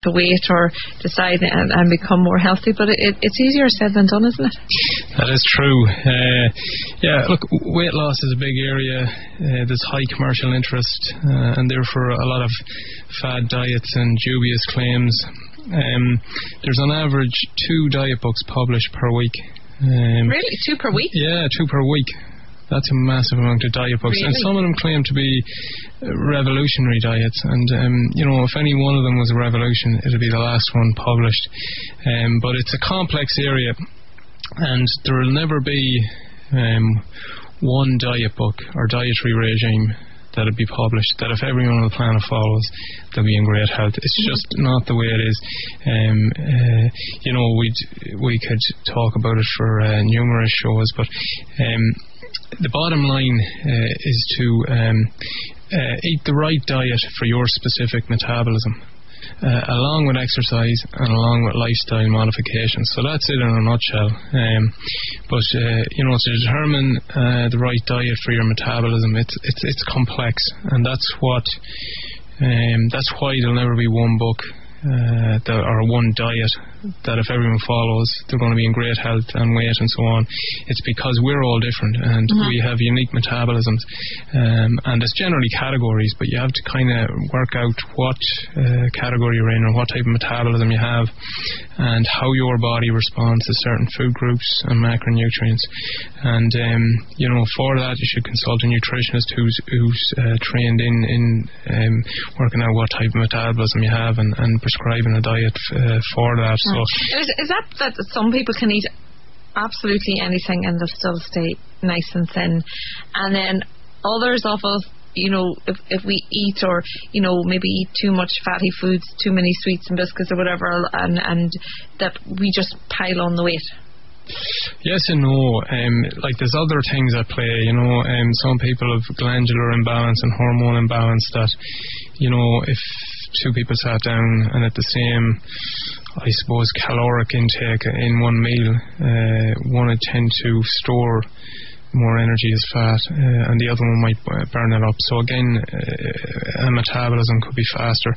to weight or decide and become more healthy, but it's easier said than done, isn't it? That is true. Look, weight loss is a big area. There's high commercial interest, and therefore a lot of fad diets and dubious claims. There's on average 2 diet books published per week. Really? 2 per week? Yeah, 2 per week. That's a massive amount of diet books. Really? And some of them claim to be revolutionary diets. And, if any one of them was a revolution, it would be the last one published. But it's a complex area. And there will never be one diet book or dietary regime that would be published that if everyone on the planet follows, they'll be in great health. It's just not the way it is. We could talk about it for numerous shows, but the bottom line is to eat the right diet for your specific metabolism, along with exercise and along with lifestyle modifications. So that's it in a nutshell. To determine the right diet for your metabolism, it's complex, and that's why there'll never be one book or one diet that if everyone follows, they're going to be in great health and weight and so on. It's because we're all different and we have unique metabolisms, and it's generally categories, but you have to kind of work out what category you're in or what type of metabolism you have and how your body responds to certain food groups and macronutrients. And for that you should consult a nutritionist who's trained in working out what type of metabolism you have and prescribing a diet for that. So is that some people can eat absolutely anything and they'll still stay nice and thin, and then others of us, if we eat or maybe eat too much fatty foods, too many sweets and biscuits or whatever, and that we just pile on the weight? Yes and no. There's other things at play. Some people have glandular imbalance and hormone imbalance that, if 2 people sat down and at the same, I suppose, caloric intake in one meal, one would tend to store more energy as fat, and the other one might burn it up. So again, metabolism could be faster.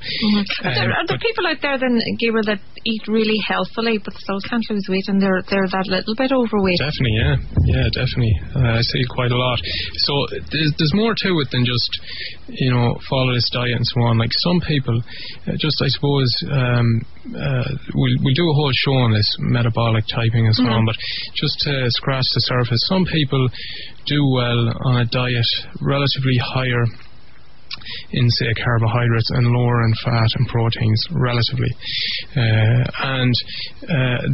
Are there people out there then, Gabriel, that eat really healthily but still can't lose weight, and they're that little bit overweight? Definitely, yeah, definitely. I see it quite a lot. So there's more to it than just follow this diet and so on. Like some people, I suppose we'll do a whole show on this metabolic typing and so on, but just to scratch the surface, some people do well on a diet relatively higher in, say, carbohydrates and lower in fat and proteins relatively, and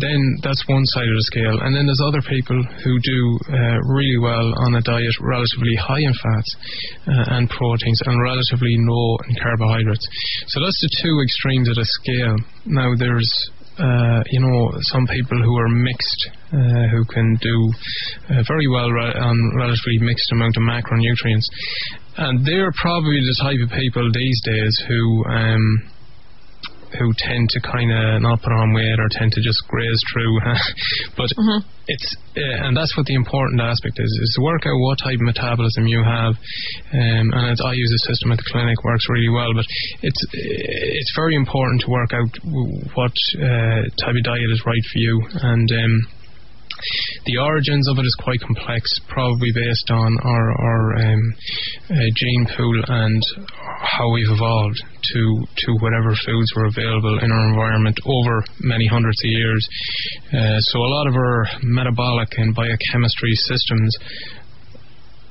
then that's one side of the scale. And then there's other people who do really well on a diet relatively high in fats and proteins and relatively low in carbohydrates. So that's the 2 extremes of the scale. Now there's some people who are mixed, who can do very well on relatively mixed amount of macronutrients, and they're probably the type of people these days who tend to kind of not put on weight or tend to just graze through. But it's and that's what the important aspect is to work out what type of metabolism you have. And I use a system at the clinic, works really well. But it's very important to work out what type of diet is right for you. And the origins of it is quite complex, probably based on our gene pool and how we've evolved to whatever foods were available in our environment over many hundreds of years. So a lot of our metabolic and biochemistry systems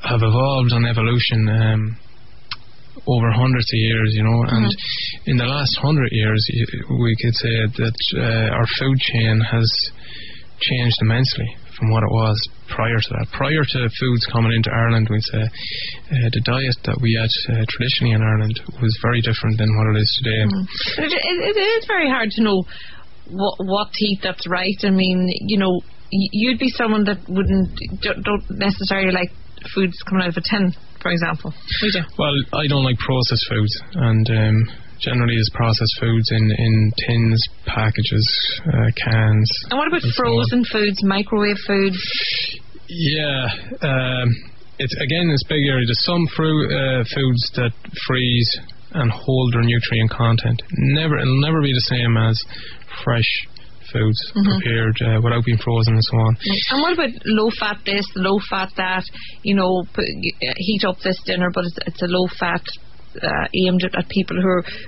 have evolved on evolution over hundreds of years, and in the last 100 years we could say that our food chain has changed immensely from what it was prior to that. Prior to foods coming into Ireland, we'd say the diet that we had traditionally in Ireland was very different than what it is today. It is very hard to know what to eat that's right. I mean, you'd be someone that don't necessarily like foods coming out of a tin, for example, would you? Well, I don't like processed foods, and generally it's processed foods in tins, packages, cans. And what about frozen foods, microwave foods? Yeah, it's big area. There's some foods that freeze and hold their nutrient content. It'll never be the same as fresh foods prepared without being frozen and so on. And what about low fat this, low fat that? You know, heat up this dinner, but it's a low fat aimed at people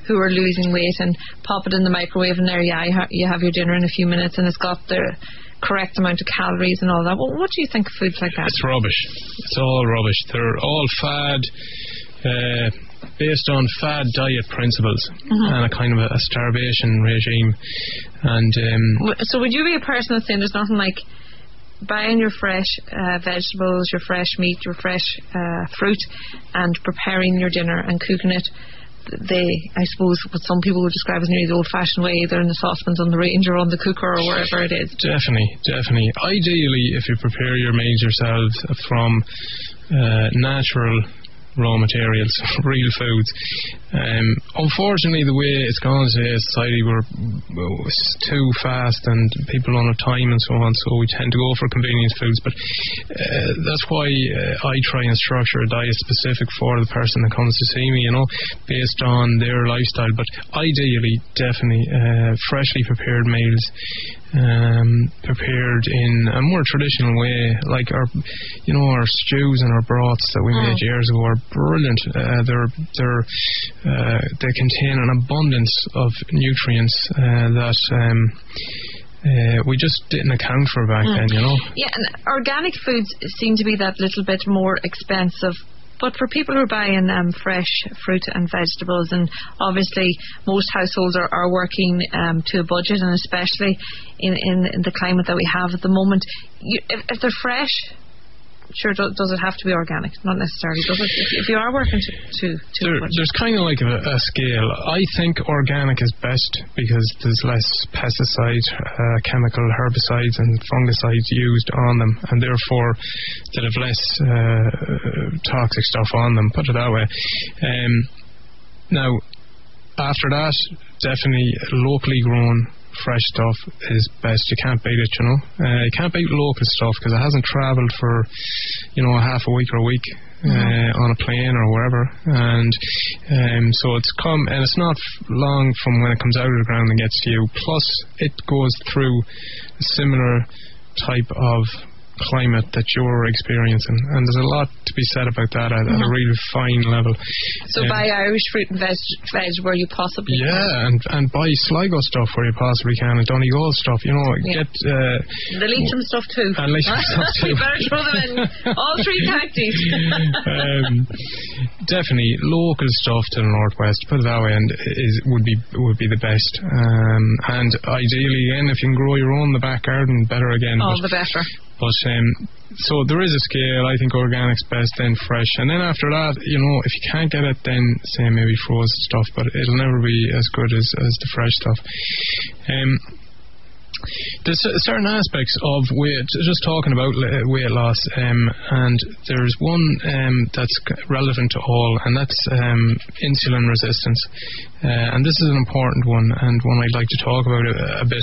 who are losing weight, and pop it in the microwave, and there you have your dinner in a few minutes, and it's got the correct amount of calories and all that. Well, what do you think of foods like that? It's rubbish. It's all rubbish. They're all fad, based on fad diet principles and a kind of a starvation regime. And so would you be a person that's saying there's nothing like buying your fresh vegetables, your fresh meat, your fresh fruit, and preparing your dinner and cooking it? I suppose what some people would describe as nearly the old-fashioned way, either in the saucepans on the range or on the cooker or wherever it is. Definitely. Ideally, if you prepare your meals yourselves from natural raw materials, real foods. Unfortunately, the way it's gone today in society, it's too fast and people don't have time and so on, so we tend to go for convenience foods. But that's why I try and structure a diet specific for the person that comes to see me, based on their lifestyle. But ideally, definitely freshly prepared meals, prepared in a more traditional way, like our stews and our broths that we made years ago are brilliant. They contain an abundance of nutrients that we just didn't account for back then, Yeah, and organic foods seem to be that little bit more expensive. But for people who are buying fresh fruit and vegetables, and obviously most households are working to a budget, and especially in the climate that we have at the moment, if they're fresh, sure, does it have to be organic? Not necessarily, does it? If you are working to there's kind of like a scale. I think organic is best because there's less pesticides, chemical herbicides and fungicides used on them, and therefore they have less toxic stuff on them, put it that way. Now, after that, definitely locally grown fresh stuff is best. You can't beat it, you can't beat local stuff because it hasn't travelled for a half a week or a week on a plane or wherever, and so it's come, and it's not long from when it comes out of the ground and gets to you. Plus it goes through a similar type of climate that you're experiencing, and there's a lot to be said about that at a really fine level. So buy Irish fruit and veg where you possibly can. and buy Sligo stuff where you possibly can, and Donegal stuff, get the Leitrim stuff too. And Leitrim stuff too. You better throw them in all three counties. Definitely local stuff to the northwest, put it that way, and would be the best. And ideally, again, if you can grow your own in the back garden, better again. All the better. But so there is a scale. I think organic's best, then fresh, and then after that, if you can't get it, then say maybe frozen stuff, but it'll never be as good as the fresh stuff. There's certain aspects of weight, just talking about weight loss, and there's one that's relevant to all, and that's insulin resistance, and this is an important one, and one I'd like to talk about a bit.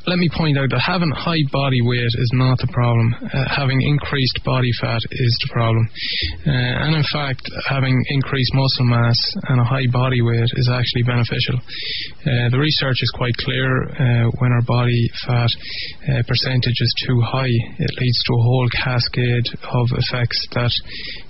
Let me point out that having high body weight is not the problem. Having increased body fat is the problem. And in fact, having increased muscle mass and a high body weight is actually beneficial. The research is quite clear. When our body fat percentage is too high, it leads to a whole cascade of effects that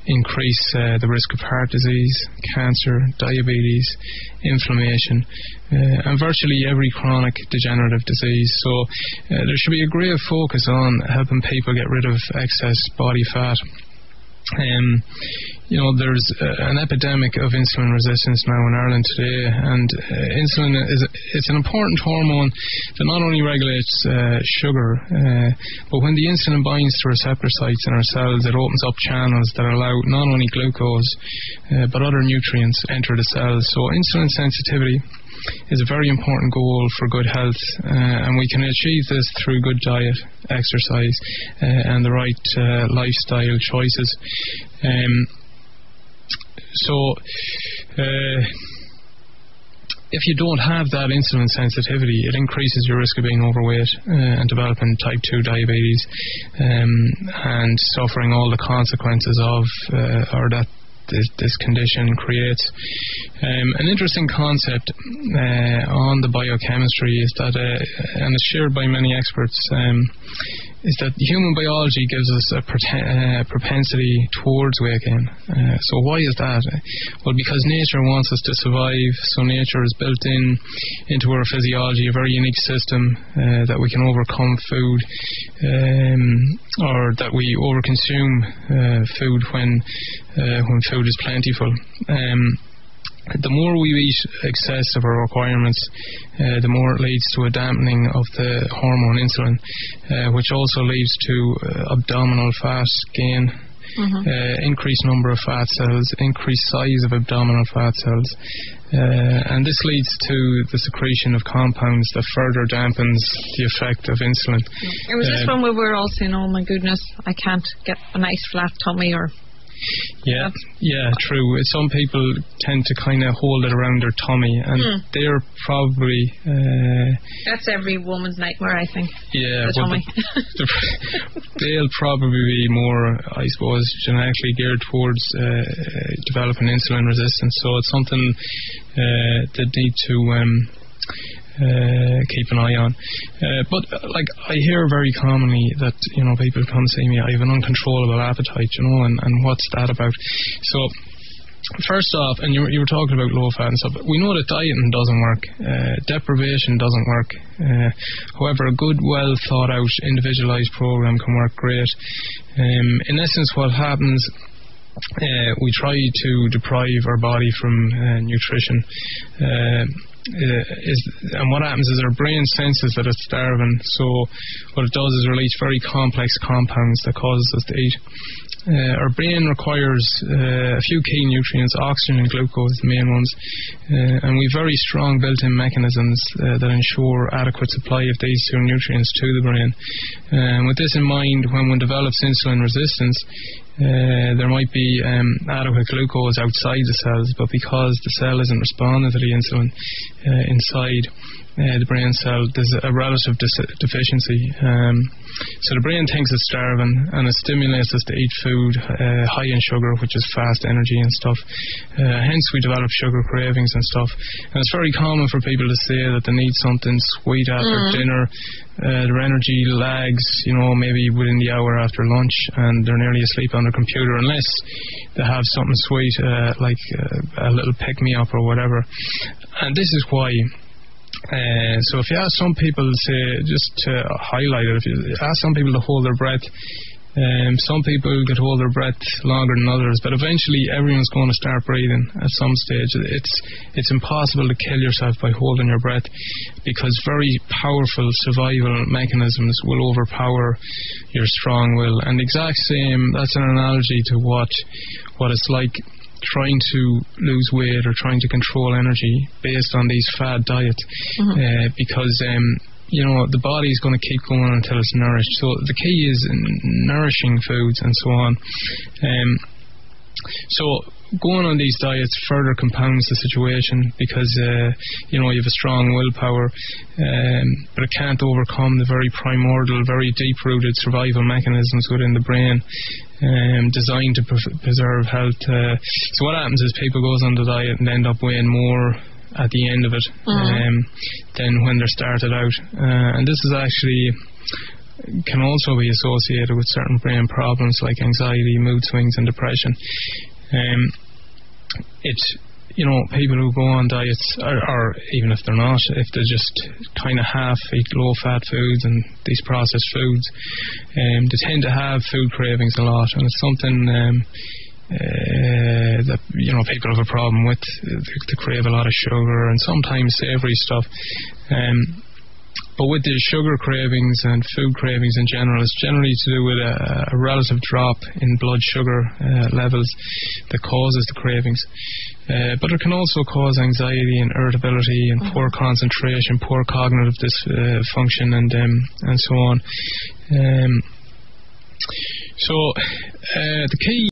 increase the risk of heart disease, cancer, diabetes, inflammation, and virtually every chronic degenerative disease. So there should be a great focus on helping people get rid of excess body fat. There's an epidemic of insulin resistance now in Ireland today, and insulin it's an important hormone that not only regulates sugar, but when the insulin binds to receptor sites in our cells, it opens up channels that allow not only glucose but other nutrients enter the cells. So insulin sensitivity is a very important goal for good health, and we can achieve this through good diet, exercise, and the right lifestyle choices. If you don't have that insulin sensitivity, it increases your risk of being overweight and developing type 2 diabetes, and suffering all the consequences of, or that this condition creates. An interesting concept on the biochemistry is that, and it's shared by many experts, is that human biology gives us a propensity towards weight gain. So why is that? Well, because nature wants us to survive, so nature has built into our physiology a very unique system that we can overcome food, or that we overconsume food when food is plentiful. The more we eat excess of our requirements, the more it leads to a dampening of the hormone insulin, which also leads to abdominal fat gain, increased number of fat cells, increased size of abdominal fat cells, and this leads to the secretion of compounds that further dampens the effect of insulin. It was just when we were all saying, oh my goodness, I can't get a nice flat tummy, or... Yeah, true. Some people tend to kind of hold it around their tummy, and they're probably... that's every woman's nightmare, I think. Yeah, the tummy. They'll probably be more, I suppose, genetically geared towards developing insulin resistance. So it's something they need to... keep an eye on. But like, I hear very commonly that, you know, people come see me, I have an uncontrollable appetite, you know, and what's that about? So first off, and you were talking about low fat and stuff, we know that dieting doesn't work, deprivation doesn't work. However, a good, well thought out, individualized program can work great. In essence, what happens, we try to deprive our body from nutrition, and what happens is our brain senses that it's starving, so what it does is release very complex compounds that causes us to eat. Our brain requires a few key nutrients, oxygen and glucose, the main ones, and we have very strong built-in mechanisms that ensure adequate supply of these two nutrients to the brain. With this in mind, when one develops insulin resistance, there might be adequate glucose outside the cells, but because the cell isn't responding to the insulin inside the brain cell, there's a relative deficiency. So the brain thinks it's starving, and it stimulates us to eat food high in sugar, which is fast energy and stuff. Hence we develop sugar cravings and stuff. And it's very common for people to say that they need something sweet after dinner. Their energy lags, you know, maybe within the hour after lunch, and they're nearly asleep on their computer unless they have something sweet, like a little pick-me-up or whatever. And this is why. So if you ask some people, say, just to highlight it, if you ask some people to hold their breath, some people could hold their breath longer than others, but eventually everyone's going to start breathing at some stage. It's impossible to kill yourself by holding your breath, because very powerful survival mechanisms will overpower your strong will. And the exact same, that's an analogy to what it's like trying to lose weight or trying to control energy based on these fad diets, because you know, the body's going to keep going until it's nourished. So the key is nourishing foods and so on. So going on these diets further compounds the situation, because you know, you have a strong willpower, but it can't overcome the very primordial, very deep-rooted survival mechanisms within the brain, designed to preserve health. So what happens is people goes on the diet and end up weighing more at the end of it than when they're started out, and this is actually can also be associated with certain brain problems like anxiety, mood swings and depression. It's, you know, people who go on diets, or even if they're not, if they just kind of half eat low fat foods and these processed foods, they tend to have food cravings a lot, and it's something that, you know, people have a problem with. They crave a lot of sugar and sometimes savoury stuff. But with the sugar cravings and food cravings in general, it's generally to do with a relative drop in blood sugar levels that causes the cravings. But it can also cause anxiety and irritability and poor concentration, poor cognitive dysfunction, and so on. So the key